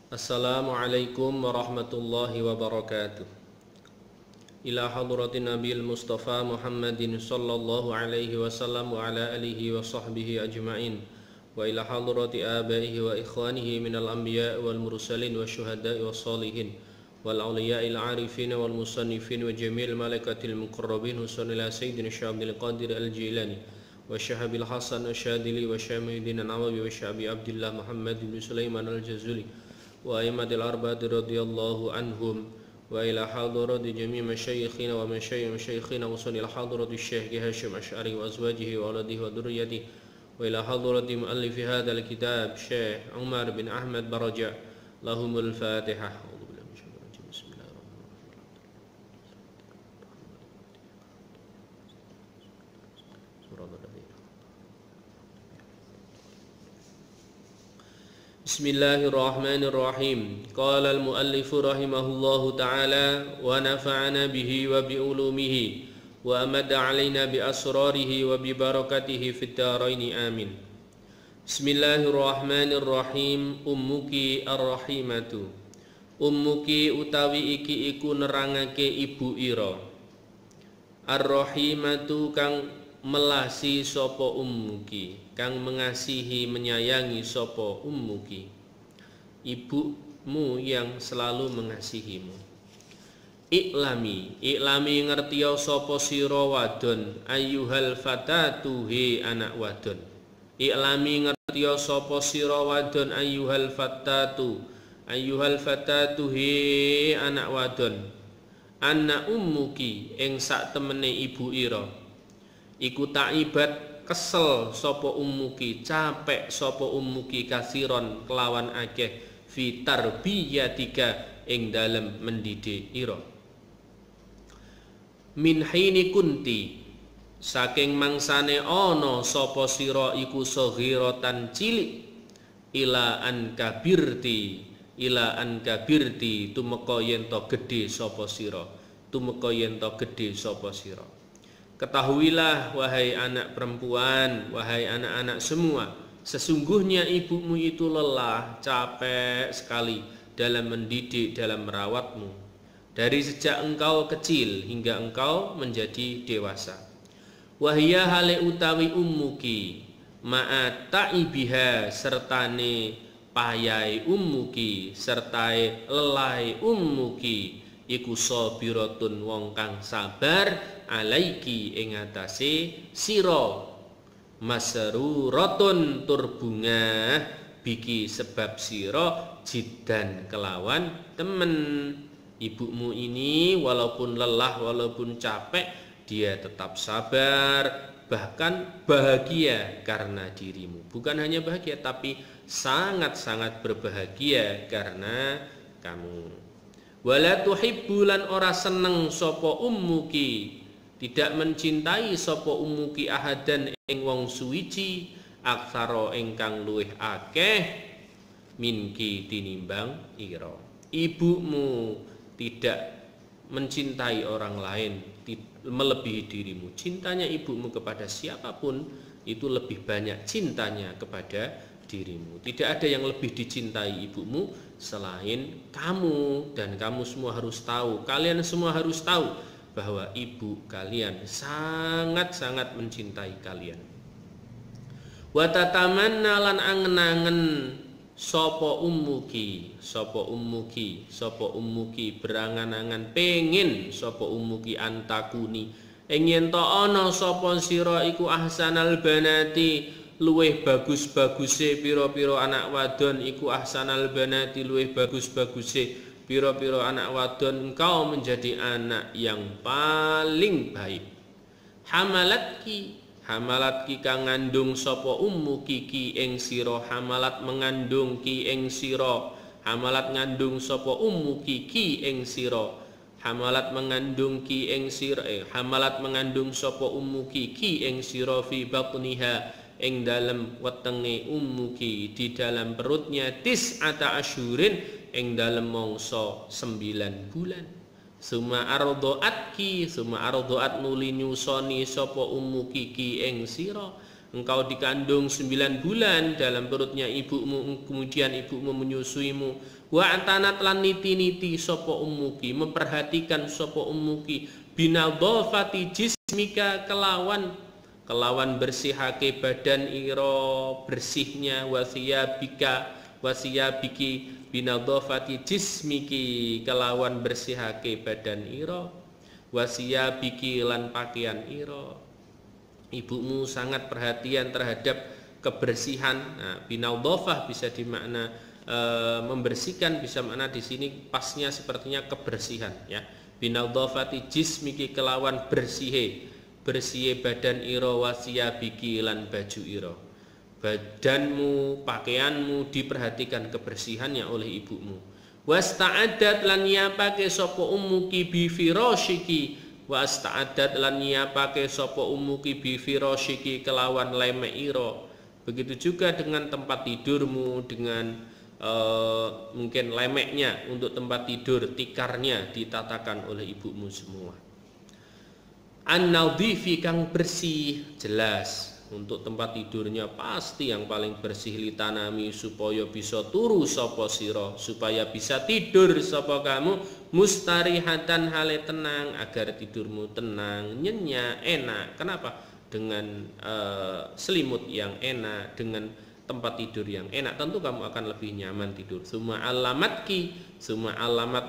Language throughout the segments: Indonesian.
Assalamualaikum warahmatullahi wabarakatuh. Ila hadratin Nabil Mustafa Muhammadin sallallahu alaihi wasallam wa ala alihi wa sahbihi ajma'in. Wa ila hadrati abaihi wa ikhwanihi minal anbiya wal mursalin wa syuhada'i wa salihin wal awliya'il arifin wal musannifin wa jamil malaikatil muqarrabin husan ila sayyidina Syabdil Qadir al-Jilani wa Syahabil Hasan wa Syadili wa Syamidin Nawawi wa Syabi Abdullah Muhammad bin Sulaiman al-Jazuli wa aimatil arba'ati radhiyallahu anhum wa ila hadrati jami' masyayikhina wa masyayikhina wa sunil hadrati Syekh Hashim Asy'ari wa azwajihi wa auladihi wa dzurriyyatihi wa ila hadrati muallifi hadzal kitab Syekh Umar bin Ahmad Baraja lahumul Fatihah. Bismillahirrahmanirrahim. Qala al-muallif rahimahullahu ta'ala wa nafa'ana bihi wa bi ulumihi wa amada 'alaina bi asrarihi wa bi barakatihi fid dharain amin. Bismillahirrahmanirrahim. Ummuki ar-rahimatu. Ummuki utawi iki iku nerangake ibu ira. Ar-rahimatu kang melasi sapa ummuki, kang mengasihi menyayangi sapa ummuki, ibumu yang selalu mengasihimu. Iklami ngertiya sapa sira wadon, ayyuhal fatatu he anak wadon. Iklami ngertiya sapa sira wadon, ayyuhal fatatu he anak wadon. Anna ummuki ing sak temene ibu ira iku taibat kesel sapa ummuki, capek sapa ummuki kasiron kelawan akeh fi tarbiyatika ing dalem mendidik ira. Min hini kunti saking mangsane ana sapa sira iku saghiratan cilik ila an kabirti tumeka yen to gedhe sapa sira, Ketahuilah wahai anak perempuan, wahai anak-anak semua, sesungguhnya ibumu itu lelah, capek sekali dalam mendidik, dalam merawatmu, dari sejak engkau kecil hingga engkau menjadi dewasa. Wahia hale utawi ummuki, ma'a ta'ibiha sertane payai ummuki, sertae lelai ummuki, iku sabiratun wong kang sabar alaiki ing atase sira, masruratun tur bungah biki sebab sira jiddan kelawan temen. Ibumu ini walaupun lelah, walaupun capek, dia tetap sabar, bahkan bahagia karena dirimu. Bukan hanya bahagia, tapi sangat-sangat berbahagia karena kamu. Wala tuhibbu lan ora seneng sapa ummuki, tidak mencintai sapa ummuki ahadan ing wong suwiji, aksara ingkang luwih akeh minki tinimbang ira. Ibumu tidak mencintai orang lain melebihi dirimu. Cintanya ibumu kepada siapapun itu lebih banyak cintanya kepada dirimu. Tidak ada yang lebih dicintai ibumu selain kamu, dan kamu semua harus tahu, kalian semua harus tahu bahwa ibu kalian sangat-sangat mencintai kalian. Wa tatamanna lan angen-angen sapa ummuki berangan-angan pengin sapa ummuki antakuni ing yen ta ana sapa sira iku ahsanal banati luweh bagus-baguse pira-pira anak wadon, iku ahsanal banati luweh bagus-baguse pira-pira anak wadon, engkau menjadi anak yang paling baik. Hamalatki kang ngandung sapa ummuki ki ing sira, hamalat mengandung ki ing sira, hamalat ngandung sapa ummuki ki ing sira, hamalat mengandung ki ing sira, hamalat mengandung sapa ummuki ki ing sira fi batniha ing dalam wetenge ummuki, di dalam perutnya, tis'ata asyurin ing dalam mangsa 9 bulan. Suma ardoat nuli nyusoni sapa ummuki ki ing sira, engkau dikandung 9 bulan dalam perutnya ibumu, kemudian ibumu menyusuimu. Wa antanat lan niti-niti sapa ummuki, memperhatikan sapa ummuki binadhafati jismika kelawan bersihake badan ira, bersihnya wasiyabiki binadhafati jismiki kelawan bersihake badan ira, wasiyabiki lan pakaian ira. Ibumu sangat perhatian terhadap kebersihan. Nah, binadhafah bisa dimakna membersihkan, bisa makna di sini pasnya sepertinya kebersihan ya. Binadhafati jismiki kelawan bersihe badan ira, wasiyabiki lan baju ira. Badanmu, pakaianmu diperhatikan kebersihannya oleh ibumu. Wasta'addat lan nyiapake sapa ummuki bi firasyiki, wasta'addat lan nyiapake sapa ummuki bi firasyiki kelawan lemek ira. Begitu juga dengan tempat tidurmu, dengan mungkin lemeknya untuk tempat tidur, tikarnya ditatakan oleh ibumu semua. An-nadhifi kang bersih, jelas untuk tempat tidurnya pasti yang paling bersih, litanami supaya bisa turu sapa sira, supaya bisa tidur sapa kamu, mustarihatan hale tenang, agar tidurmu tenang, nyenyak, enak. Kenapa? Dengan selimut yang enak, dengan tempat tidur yang enak, tentu kamu akan lebih nyaman tidur. Suma alamat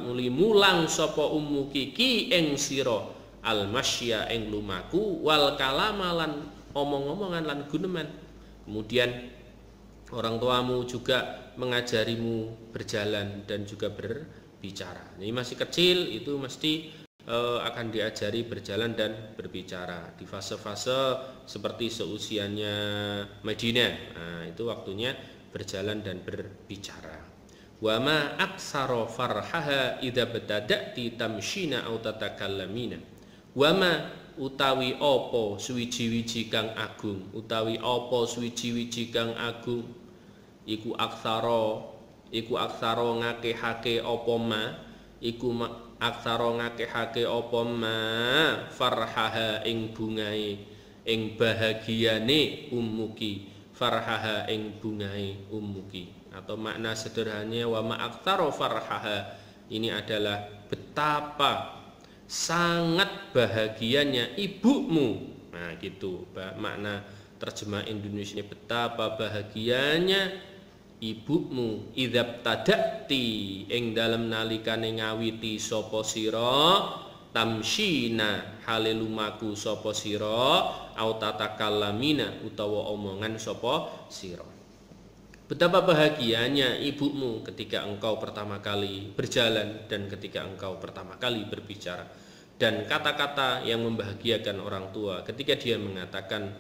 muli mulang sapa ummuki ki ing sira al-masya ing lumaku wal kalamalan omong-omongan lan guneman. Kemudian orang tuamu juga mengajarimu berjalan dan juga berbicara. Ini masih kecil, itu mesti akan diajari berjalan dan berbicara di fase-fase seperti seusianya Madinah. Nah, itu waktunya berjalan dan berbicara. Wa ma aksara farhaha idza bada'ti tamshina aw tatakallamina. Wa ma utawi apa suwiji-wiji kang agung, utawi apa suwiji-wiji kang agung iku aksara ngakehake apa ma, iku aksara ngakehake apa ma farhaha ing bungae, ing bahagiane ummuki, farhaha ing bungae ummuki. Atau makna sederhananya wa ma aksara farhaha, ini adalah betapa sangat bahagianya ibumu. Nah gitu makna terjemah Indonesia, betapa bahagianya ibumu idzab tadakti ing dalem nalikane ngawiti sapa sira tamshina hale lumaku sapa sira au tatakallamina utawa omongan sapa sira. Betapa bahagianya ibumu ketika engkau pertama kali berjalan dan ketika engkau pertama kali berbicara. Dan kata-kata yang membahagiakan orang tua ketika dia mengatakan,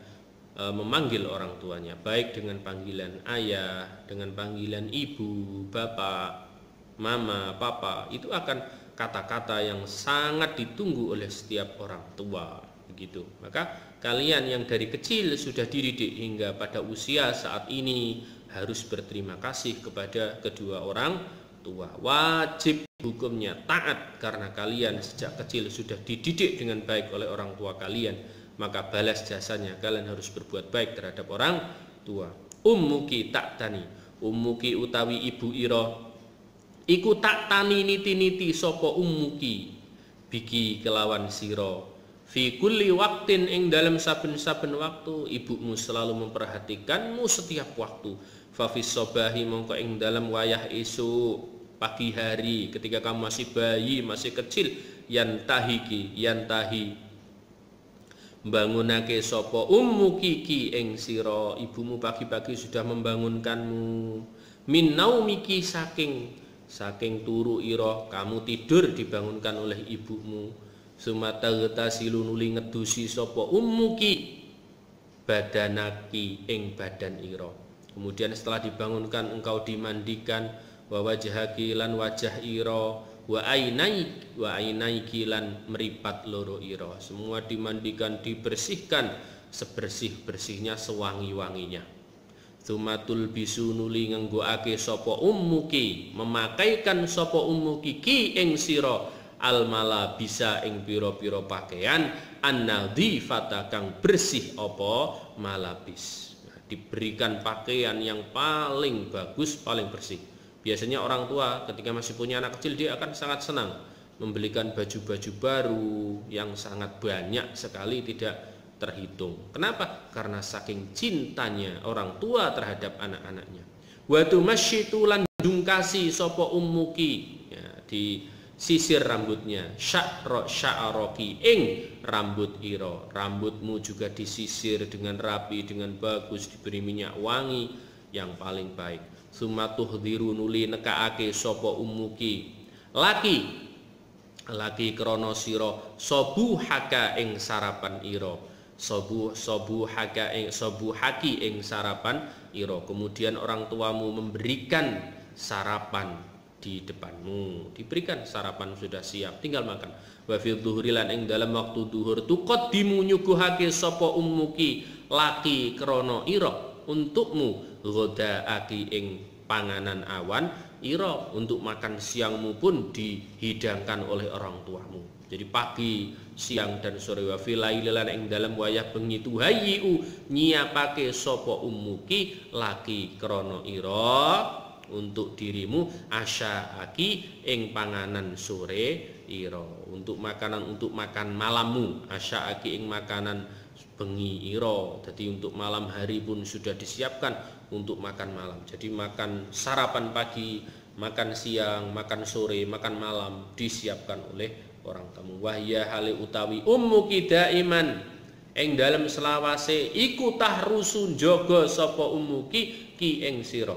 memanggil orang tuanya, baik dengan panggilan ayah, dengan panggilan ibu, bapak, mama, papa, itu akan kata-kata yang sangat ditunggu oleh setiap orang tua. Begitu. Maka kalian yang dari kecil sudah dididik hingga pada usia saat ini harus berterima kasih kepada kedua orang tua. Wajib hukumnya taat karena kalian sejak kecil sudah dididik dengan baik oleh orang tua kalian. Maka balas jasanya kalian harus berbuat baik terhadap orang tua. Ummuki taktani, ummuki utawi ibu ira iku taktani niti-niti sapa ummuki biki kelawan sira. Fi kulli waktin ing dalam saben-saben waktu ibumu selalu memperhatikanmu setiap waktu. Fa fis sobahi mongko ing dalam wayah esuk, pagi hari ketika kamu masih bayi, masih kecil, yantahi bangunake sapa ummuki ki ing sira, ibumu pagi-pagi sudah membangunkanmu. Min naumiki saking turu ira, kamu tidur dibangunkan oleh ibumu. Sumata silunuli ngedusi sapa ummuki badanaki ing badan ira. Kemudian setelah dibangunkan engkau dimandikan, wa wajhaki lan wajah ira, wa ainaiki lan meripat loro ira. Semua dimandikan, dibersihkan sebersih-bersihnya, sewangi-wanginya. Sumatul bisu nuli nganggoake sapa ummuki, memakaikan sapa ummuki ki ing sira almala bisa ing pira-pira pakaian annadhifata kang bersih apa malabis. Diberikan pakaian yang paling bagus, paling bersih. Biasanya orang tua ketika masih punya anak kecil dia akan sangat senang membelikan baju-baju baru yang sangat banyak sekali, tidak terhitung. Kenapa? Karena saking cintanya orang tua terhadap anak-anaknya. Wa tumasyitu lan dungkasi sapa ummuki, ya, di sisir rambutnya, sya'roki ing rambut ira. Rambutmu juga disisir dengan rapi, dengan bagus, diberi minyak wangi yang paling baik. Sumatuh dirunuli nekaake sapa ummuki laki krana sira sabuhaka ing sarapan ira. Sabuhaki ing sarapan ira. Kemudian orang tuamu memberikan sarapan di depanmu, diberikan sarapan sudah siap, tinggal makan. Wa fi dhuhri lan ing dalam waktu duhur tuqaddimu nyuguhake sapa ummuki laki krana ira untukmu ghodaaki ing panganan awan ira. Untuk makan siangmu pun dihidangkan oleh orang tuamu. Jadi pagi, siang dan sore. Wa fi laili lan ing dalam wayah bengi tuhayyu nyiapake sapa ummuki laki krana ira untuk dirimu asyaaki ing panganan sore ira. Untuk makan malammu, asyaaki ing makanan bengi ira. Jadi untuk malam hari pun sudah disiapkan untuk makan malam. Jadi makan sarapan pagi, makan siang, makan sore, makan malam disiapkan oleh orang tamu. Wahya hale utawi ummuki daiman ing dalem selawase iku tahrusun jaga sapa ummuki ki ing sira.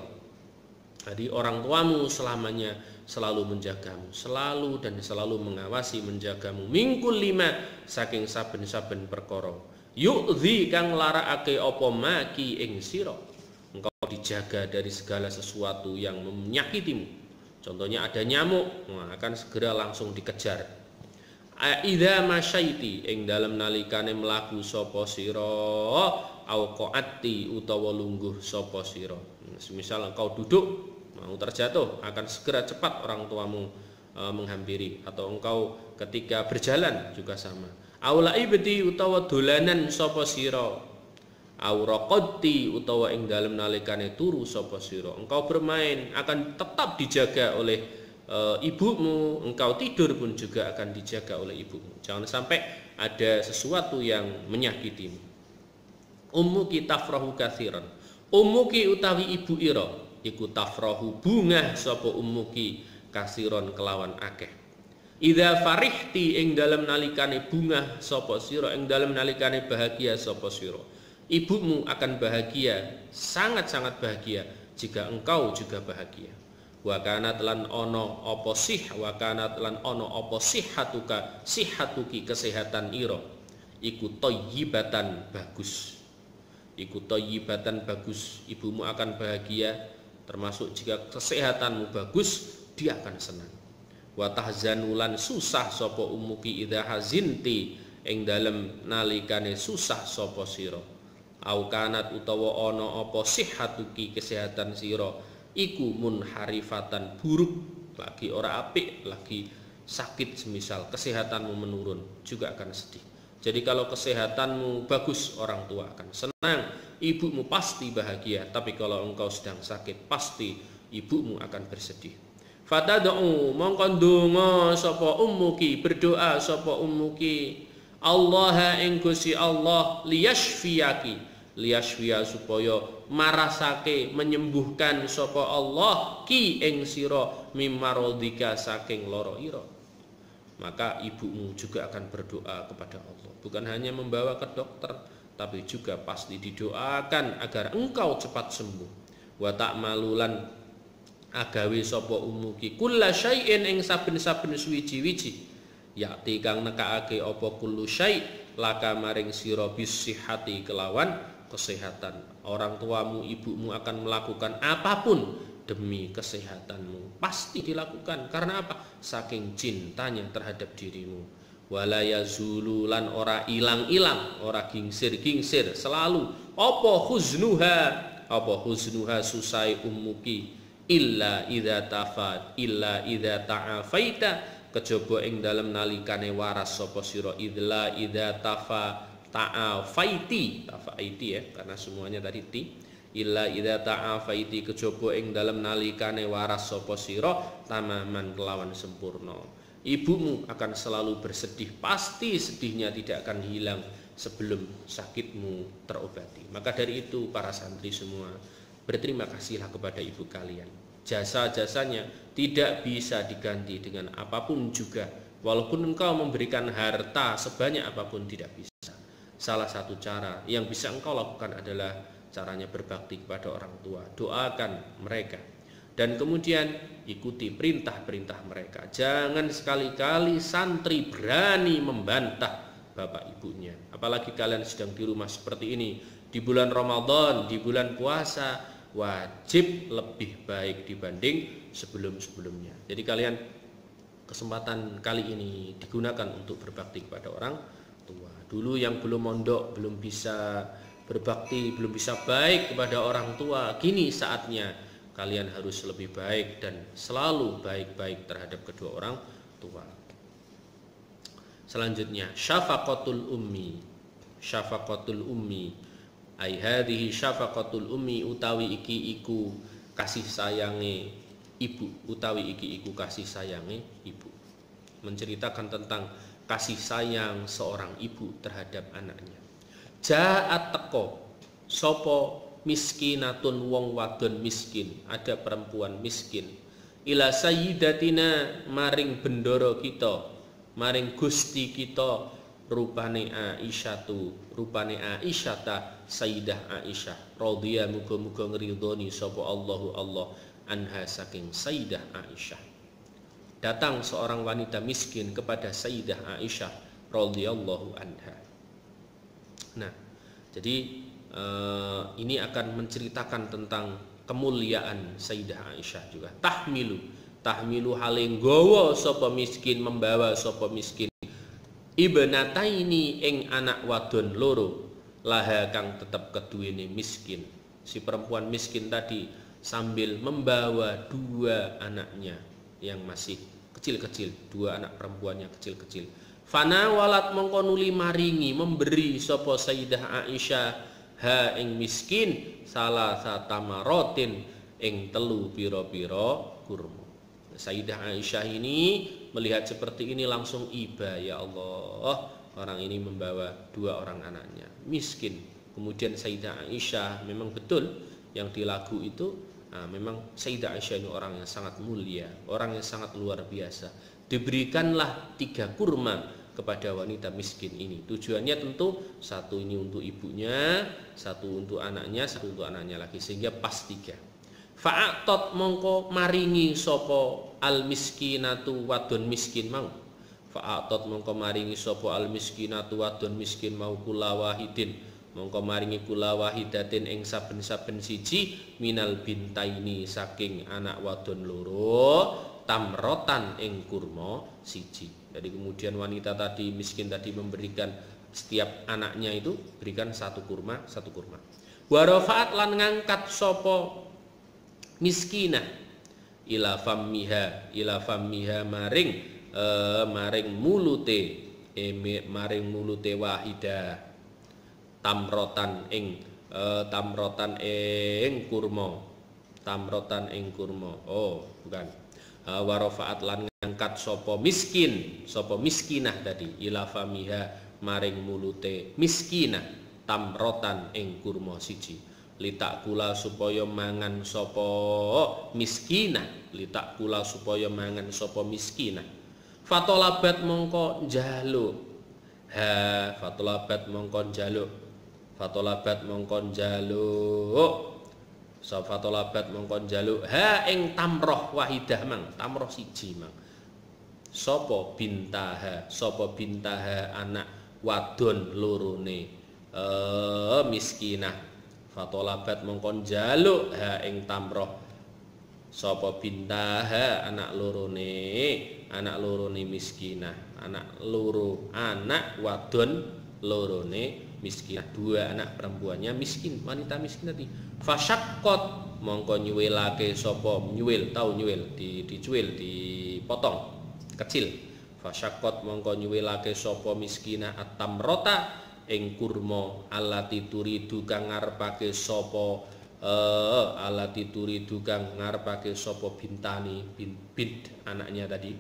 Jadi orang tuamu selamanya selalu menjagamu, selalu dan selalu mengawasi menjagamu. Mingkul lima saking saben-saben perkara. Yu'dhi kang larakake apa maki ing sira. Engkau dijaga dari segala sesuatu yang menyakitimu. Contohnya ada nyamuk, akan segera langsung dikejar. Idza masyaiti ing dalem nalikane mlaku sapa sira au qaati utawa lungguh sapa sira. Semisal engkau duduk mau terjatuh, akan segera cepat orang tuamu menghampiri. Atau engkau ketika berjalan juga sama. Aula ibti utawa dolanan sapa sira. Auraqati utawa ing dalem nalikane turu sapa sira. Engkau bermain akan tetap dijaga oleh ibumu, engkau tidur pun juga akan dijaga oleh ibumu. Jangan sampai ada sesuatu yang menyakitimu. Ummuki tafrahu katsiran. Ummuki utawi ibu ira iku tafrahu bungah sapa ummuki kasiron kelawan akeh. Idza farihti ing dalem nalikane bungah sapa sira, ing dalem nalikane bahagia sapa sira. Ibumu akan bahagia, sangat-sangat bahagia jika engkau juga bahagia. Wa kanat lan ana apa sihhatuki kesehatan ira iku thayyibatan bagus. Iku thayyibatan bagus. Ibumu akan bahagia, termasuk jika kesehatanmu bagus, dia akan senang. Wa tahzanulan susah sapa ummuki idza hazinti ing dalem nalikane susah sapa sira. Au kanat utawa ana apa sihhatuki kesehatan sira iku munharifatan buruk, lagi ora apik, lagi sakit, semisal kesehatanmu menurun, juga akan sedih. Jadi kalau kesehatanmu bagus, orang tua akan senang, ibumu pasti bahagia. Tapi kalau engkau sedang sakit, pasti ibumu akan bersedih. Fatad'u mongko ndonga sapa ummuki, berdoa sapa ummuki, Allah ing Gusti Allah liyashfiyaki, liyashfiya supaya marasake menyembuhkan sapa Allah ki ing sira mimmarodika saking lara ira. Maka ibumu juga akan berdoa kepada Allah, bukan hanya membawa ke dokter, tapi juga pasti didoakan agar engkau cepat sembuh. Wa ta'malulan agawe sapa ummuki kulla syai'in ing saben-saben suwiji-wiji yakti kang nekake apa kullu syai' laka maring sira bisihhati kelawan kesehatan. Orang tuamu, ibumu akan melakukan apapun demi kesehatanmu, pasti dilakukan. Karena apa? Saking cintanya terhadap dirimu. Wala yazulu lan ora ilang-ilang, ora gingsir-gingsir, selalu apa huznuha susai ummuki illa idza ta'afaita kejaba ing dalem nalikane waras sapa sira idza ta'afaiti ya karena semuanya tadi ti illa idza ta'afaiti kejaba ing dalem nalikane waras sapa sira tamaman kelawan sempurna. Ibumu akan selalu bersedih, pasti sedihnya tidak akan hilang sebelum sakitmu terobati. Maka dari itu para santri semua, berterima kasihlah kepada ibu kalian. Jasa-jasanya tidak bisa diganti dengan apapun juga. Walaupun engkau memberikan harta sebanyak apapun tidak bisa. Salah satu cara yang bisa engkau lakukan adalah caranya berbakti kepada orang tua. Doakan mereka. Dan kemudian ikuti perintah-perintah mereka. Jangan sekali-kali santri berani membantah bapak ibunya. Apalagi kalian sedang di rumah seperti ini. Di bulan Ramadan, di bulan puasa, wajib lebih baik dibanding sebelum-sebelumnya. Jadi kalian kesempatan kali ini digunakan untuk berbakti kepada orang tua. Dulu yang belum mondok, belum bisa berbakti, belum bisa baik kepada orang tua, kini saatnya kalian harus lebih baik dan selalu baik-baik terhadap kedua orang tua. Selanjutnya, syafaqatul ummi. Syafaqatul ummi. Ai hadhihi syafaqatul ummi utawi iki iku kasih sayange ibu, utawi iki iku kasih sayange ibu. Menceritakan tentang kasih sayang seorang ibu terhadap anaknya. Ja'at teko sapa miskinatun wong wadon miskin, ada perempuan miskin, ila sayyidatina maring bendoro kita, maring gusti kita, rupane Aisyatu, rupane Aisyata Sayyidah Aisyah radhiya muga-muga ngridhoni sapa Allahu Allah anha saking Sayyidah Aisyah. Datang seorang wanita miskin kepada Sayyidah Aisyah radhiyallahu anha. Nah, jadi ini akan menceritakan tentang kemuliaan Sayyidah Aisyah juga. Tahmilu haling gowo sapa miskin, membawa sapa miskin ibnataini ing anak wadon loro, laha kang tetap keduwene miskin. Si perempuan miskin tadi sambil membawa dua anaknya yang masih kecil-kecil, dua anak perempuannya kecil-kecil. Fana walat mongko nuli maringi, memberi sapa Sayyidah Aisyah ha ing miskin salah satamaratin ing telu pira-pira kurma. Sayyidah Aisyah ini melihat seperti ini langsung iba, ya Allah, orang ini membawa dua orang anaknya miskin. Kemudian Sayyidah Aisyah memang betul yang di lagu itu, memang Sayyidah Aisyah ini orang yang sangat mulia, orang yang sangat luar biasa. Diberikanlah 3 kurma kepada wanita miskin ini. Tujuannya tentu satu ini untuk ibunya, satu untuk anaknya, satu untuk anaknya lagi, sehingga pas 3. Fa'atot mongko maringi sopo al miskinatu wadon miskin mau. Fa'atot mongko maringi sopo al miskinatu wadon miskin mau kula wahidin, mongko maringi kula wahidatin ing saben-saben siji minal bintaini saking anak wadon loro tamrotan ing kurma siji. Jadi kemudian wanita tadi miskin tadi memberikan setiap anaknya itu berikan 1 kurma, 1 kurma. Wa rafa'at lan ngangkat sopo miskinah ila fammiha maring mulute wahidah tamrotan ing kurma. Oh, bukan. Warafaat lan ngangkat sapa miskinah tadi ila famiha maring mulute miskinah tamrotan ing kurma siji, litak kula supaya mangan sapa miskinah, fatolabat mongko njaluk Fatolabat mongko njaluk ha ing tamroh wahidah mang, tamroh siji mang. Sapa bintaha anak wadon lorone miskinah. Fatolabat mongko njaluk ha ing tamroh sapa bintaha anak lorone miskinah, anak wadon lorone miskinah, 2 anak perempuannya miskin, wanita miskin tadi. Fasyaqqat mongko nyuwilake sapa, nyuwil, tahu nyuwil, dicuwil, dipotong kecil. Fasyakot mongko nyuwelake sapa miskinah at-tamrota ing kurma allati turidu kang ngarepake sapa allati turidu kang ngarepake sapa bintani bint anaknya tadi.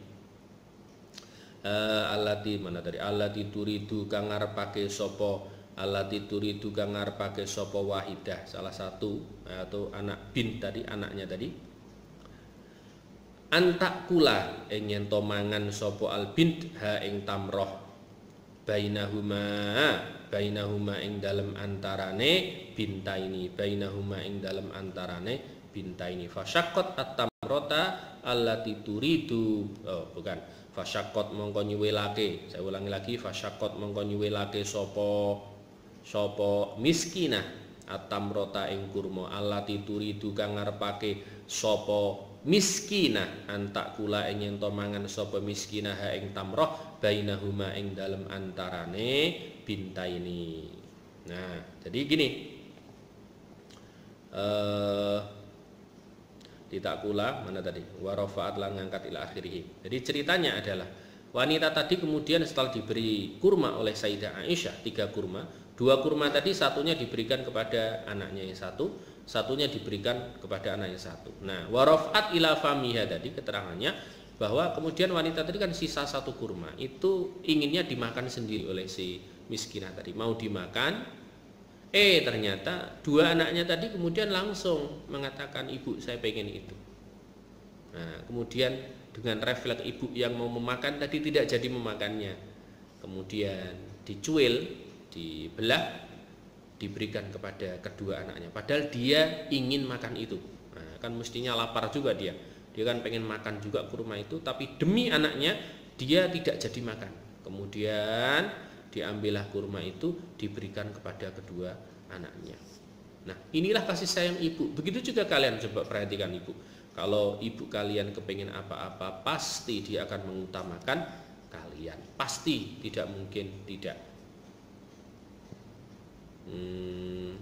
Allati mana tadi? Allati turidu kang ngarepake sapa allati turidu kang ngarepake sapa wahidah, salah satu atau anak bint tadi, anaknya tadi. Antak kula ing yen to mangan sapa al bint ha ing tamroh bainahuma ing dalem antarane bintaini fasyaqqat at-tamrota allati turidu fasyaqqat mongko nyuwelake, saya ulangi lagi, fasyaqqat mongko nyuwelake sapa miskinah at-tamrota ing kurma allati turidu kang ngarepake sapa miskinah antak kula ing yen to mangan sapa miskinah ha ing tamroh bainahuma ing dalem antarane bintaini. Nah, jadi gini. Ditakula mana tadi? Wa rafa'at lan ngangkat ila akhirih. Jadi ceritanya adalah wanita tadi kemudian setelah diberi kurma oleh Sayyidah Aisyah, 3 kurma, 2 kurma tadi satunya diberikan kepada anaknya yang satu, satunya diberikan kepada anak yang satu. Nah, warafat ila famiha tadi keterangannya bahwa kemudian wanita tadi kan sisa 1 kurma itu inginnya dimakan sendiri oleh si miskinah tadi, mau dimakan. Ternyata 2 anaknya tadi kemudian langsung mengatakan, ibu saya pengen itu. Nah, kemudian dengan refleks ibu yang mau memakan tadi tidak jadi memakannya, kemudian dicuil, dibelah, diberikan kepada kedua anaknya. Padahal dia ingin makan itu. Nah, kan mestinya lapar juga dia kan pengen makan juga kurma itu, tapi demi anaknya dia tidak jadi makan. Kemudian diambillah kurma itu diberikan kepada kedua anaknya. Nah, inilah kasih sayang ibu. Begitu juga kalian, coba perhatikan ibu. Kalau ibu kalian kepengen apa-apa, pasti dia akan mengutamakan kalian. Pasti, tidak mungkin tidak.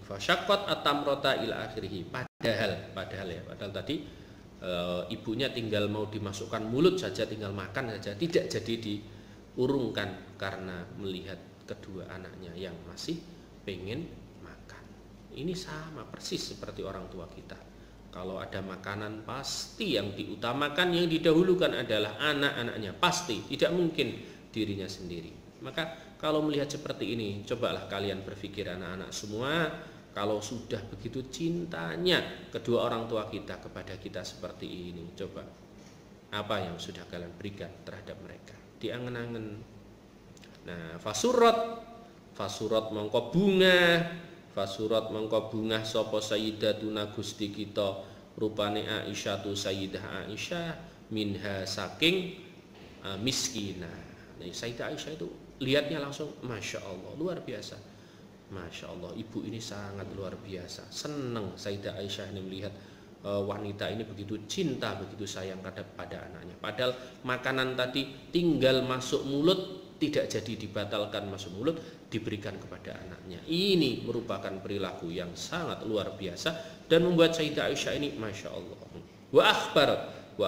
Fasyaqqat at-tamrota ila akhirih. Padahal tadi ibunya tinggal mau dimasukkan mulut saja, tinggal makan saja, tidak jadi diurungkan karena melihat kedua anaknya yang masih pengen makan. Ini sama persis seperti orang tua kita. Kalau ada makanan pasti yang diutamakan, yang didahulukan adalah anak-anaknya, pasti, tidak mungkin dirinya sendiri. Maka kalau melihat seperti ini, cobalah kalian berpikir anak-anak semua, kalau sudah begitu cintanya kedua orang tua kita kepada kita seperti ini, coba apa yang sudah kalian berikan terhadap mereka? Diangen-angen. Nah, fasurat mongko bunga sapa sayyidatuna Gusti kita rupane Aisyah tu Sayyidah Aisyah minha saking miskinah. Nah, Sayyidah Aisyah itu lihatnya langsung Masya Allah, luar biasa. Masya Allah, ibu ini sangat luar biasa. Senang Sayyidah Aisyah ini melihat wanita ini begitu cinta, begitu sayang pada anaknya. Padahal makanan tadi tinggal masuk mulut, tidak jadi dibatalkan masuk mulut, diberikan kepada anaknya. Ini merupakan perilaku yang sangat luar biasa dan membuat Sayyidah Aisyah ini Masya Allah. Wa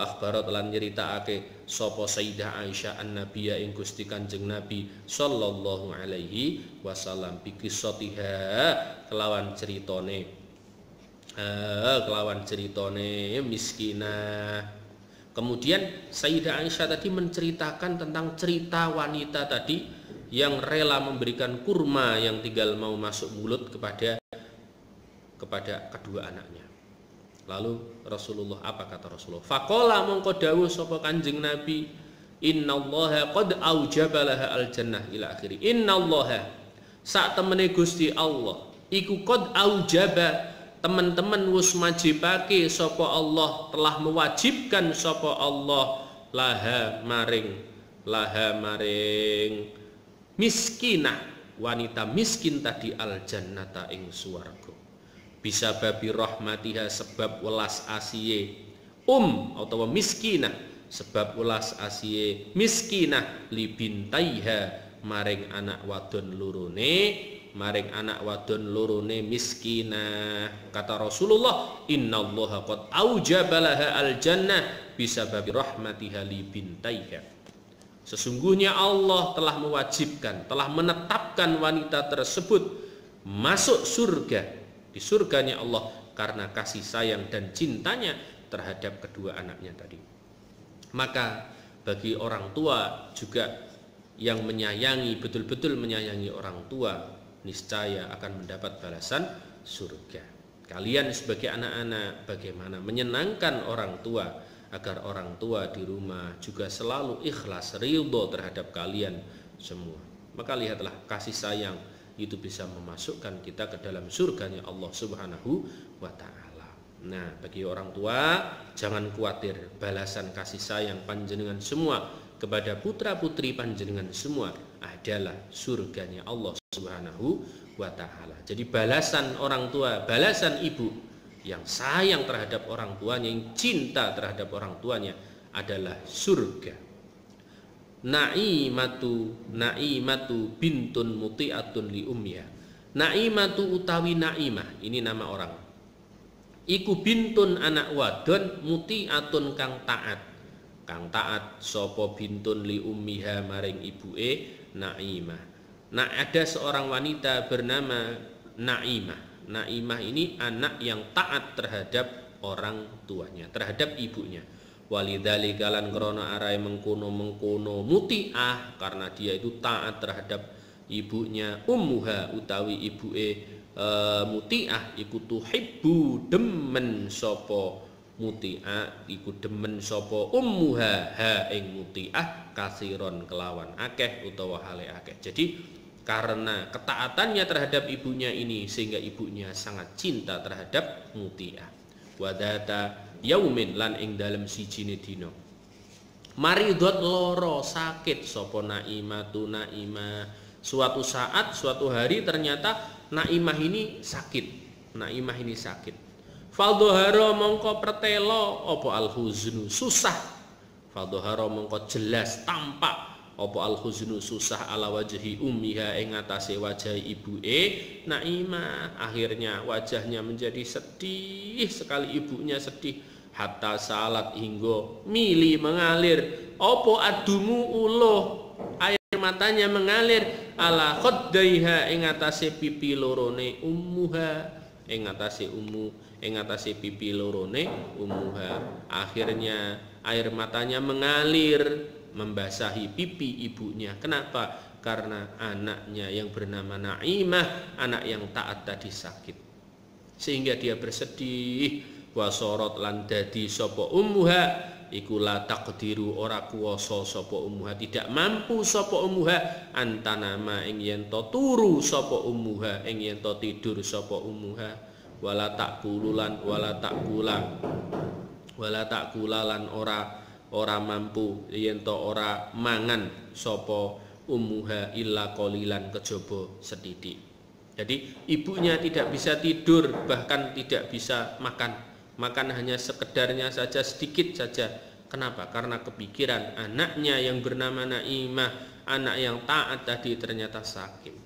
akhbarat lan nyeritakake sapa Sayyidah Aisyah an-nabiyya ing Gusti Kanjeng Nabi sallallahu alaihi wasallam bi qissatiha kelawan ceritone miskinah. Kemudian Sayyidah Aisyah tadi menceritakan tentang cerita wanita tadi yang rela memberikan kurma yang tinggal mau masuk mulut kepada kedua anaknya. Lalu Rasulullah, apa kata Rasulullah? Faqala mongko dawuh sapa Kanjeng Nabi, innallaha qad aujaba laha al-jannah ila akhiri. Innallaha sak temene Gusti Allah iku qad aujaba, teman-teman wis majibake sapa Allah, telah mewajibkan sapa Allah laha maring miskinah, wanita miskin tadi al-jannata ing swarga. Bisa babi rahmatiha sebab welas asiye atau miskinah sebab welas asiye miskinah libintaiha maring anak wadon lorone miskinah. Kata Rasulullah, innallaha qad aujaba laha al-jannah bisa babi rahmatiha libintaiha. Sesungguhnya Allah telah mewajibkan, telah menetapkan wanita tersebut masuk surga, di surganya Allah karena kasih sayang dan cintanya terhadap kedua anaknya tadi. Maka bagi orang tua juga yang menyayangi, betul-betul menyayangi orang tua, niscaya akan mendapat balasan surga. Kalian sebagai anak-anak bagaimana menyenangkan orang tua agar orang tua di rumah juga selalu ikhlas, ridho terhadap kalian semua. Maka lihatlah kasih sayang itu bisa memasukkan kita ke dalam surganya Allah Subhanahu wa ta'ala. Nah, bagi orang tua jangan khawatir, balasan kasih sayang panjenengan semua kepada putra-putri panjenengan semua adalah surganya Allah Subhanahu wa ta'ala. Jadi balasan orang tua, balasan ibu yang sayang terhadap orang tuanya, yang cinta terhadap orang tuanya adalah surga. Naimatu bintun muti'atun li ummiha. Naimatu utawi Naimah, ini nama orang. Iku bintun anak wadon muti'atun kang taat. Kang taat sapa bintun li ummiha maring ibuke Naimah. Nah, ada seorang wanita bernama Naimah. Naimah ini anak yang taat terhadap orang tuanya, terhadap ibunya. Walidzalika lan krana arahe mengkono mutiah, karena dia itu taat terhadap ibunya. Ummuha utawi ibuke mutiah iku tuhibbu demen sapa mutiah, iku demen sapa ummuha ha ing mutiah kasiron kelawan akeh utawa hale akeh. Jadi karena ketaatannya terhadap ibunya ini sehingga ibunya sangat cinta terhadap mutiah. Wadata yaumin lan ing dalem sijine dina maridot loro sakit sapa Naimah. Suatu saat, suatu hari ternyata Naimah ini sakit. Naimah ini sakit. Faldhahara mongko pertelo apa alhuznu susah. Faldhahara mongko jelas tampak apa alhuznu susah ala wajhi ummiha ing atase wajah ibuke Naimah. Akhirnya wajahnya menjadi sedih sekali, ibunya sedih. Hatta salat hingga mili mengalir apa adumu uluh, air matanya mengalir ala khaddaiha ing atase pipi lorone ummuha, ing atase pipi lorone ummuha. Akhirnya air matanya mengalir membasahi pipi ibunya. Kenapa? Karena anaknya yang bernama Naimah, anak yang taat tadi sakit, sehingga dia bersedih. Wasorot lan dadi sapa ummuha iku la taqdiru ora kuwasa sapa ummuha, tidak mampu sapa ummuha antanama ing yen to turu sapa ummuha, ing yen to tidur sapa ummuha. Wala taqululan wala taqulalan ora mampu yen to ora mangan sapa ummuha illa qalilan kejaba setitik. Jadi ibunya tidak bisa tidur, bahkan tidak bisa makan hanya sekedarnya saja, sedikit saja. Kenapa? Karena kepikiran anaknya yang bernama Naimah, anak yang taat tadi ternyata sakit.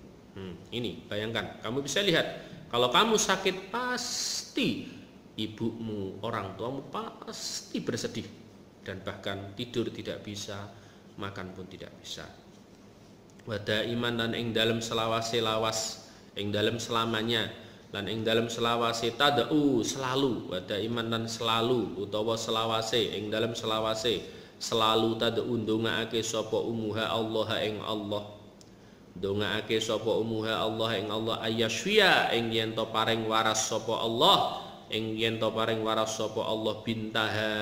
Ini bayangkan, kamu bisa lihat kalau kamu sakit pasti ibumu, orang tuamu pasti bersedih, dan bahkan tidur tidak bisa, makan pun tidak bisa. Wada iman dan ing dalam selawase lawas, ing dalam selamanya, lan ing dalam selawase tadau selalu, wada iman dan selalu utawa selawase ing dalam selawase selalu tadau ndongaake sapa ummuha Allah ing Allah, ndongaake sapa ummuha Allah ing Allah ayyasfiya ing yen to paring waras sapa Allah, ing yen to paring waras sapa Allah bintaha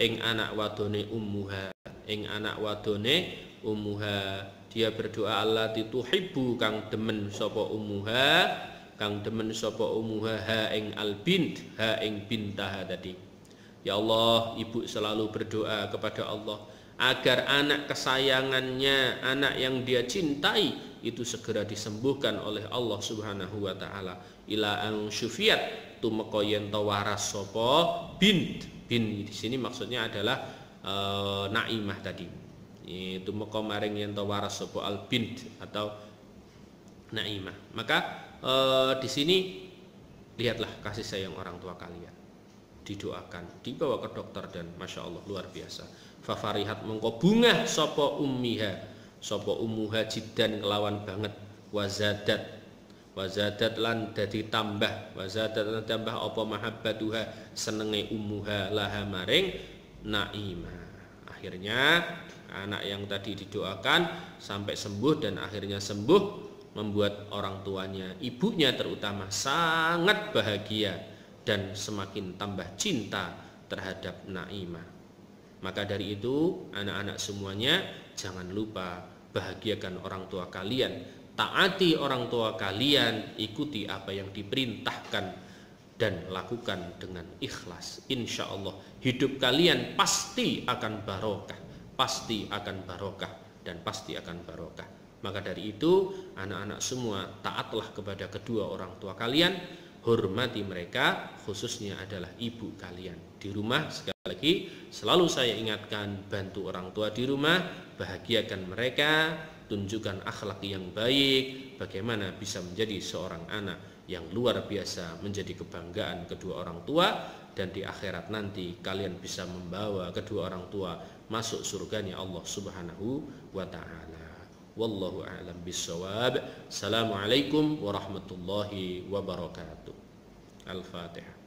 ing anak wadone ummuha, ing anak wadone ummuha. Dia berdoa Allah dituhibbu kang demen sapa ummuha, kang demen sapa ummuha ha ing albint, ha ing bintaha tadi. Ya Allah, ibu selalu berdoa kepada Allah agar anak kesayangannya, anak yang dia cintai itu segera disembuhkan oleh Allah Subhanahu wa taala. Ila ang syufiat tumeka yen to waras sapa bint. Bin di sini maksudnya adalah Naimah tadi. Itu tumeka maring yen to waras sapa al bint atau Naimah. Maka di sini lihatlah kasih sayang orang tua kalian. didoakan, dibawa ke dokter, dan masya Allah luar biasa. Fafarihat mongko bungah sopo ummuha jiddan kelawan banget, wazadat lan dadi tambah, wazadat lan tambah apa mahabbatuha senenge ummuha laha maring naima. Akhirnya anak yang tadi didoakan sampai sembuh, dan akhirnya sembuh membuat orang tuanya, ibunya terutama, sangat bahagia dan semakin tambah cinta terhadap Naimah. Maka dari itu anak-anak semuanya jangan lupa bahagiakan orang tua kalian, taati orang tua kalian, ikuti apa yang diperintahkan dan lakukan dengan ikhlas. Insya Allah hidup kalian pasti akan barokah, pasti akan barokah, dan pasti akan barokah. Maka dari itu anak-anak semua taatlah kepada kedua orang tua kalian, hormati mereka, khususnya adalah ibu kalian. Di rumah sekali lagi selalu saya ingatkan, bantu orang tua di rumah, bahagiakan mereka, tunjukkan akhlak yang baik, bagaimana bisa menjadi seorang anak yang luar biasa, menjadi kebanggaan kedua orang tua, dan di akhirat nanti kalian bisa membawa kedua orang tua masuk surganya Allah Subhanahu wa ta'ala. Wallahu a'lam bissawab. Assalamualaikum warahmatullahi wabarakatuh. Al-Fatihah.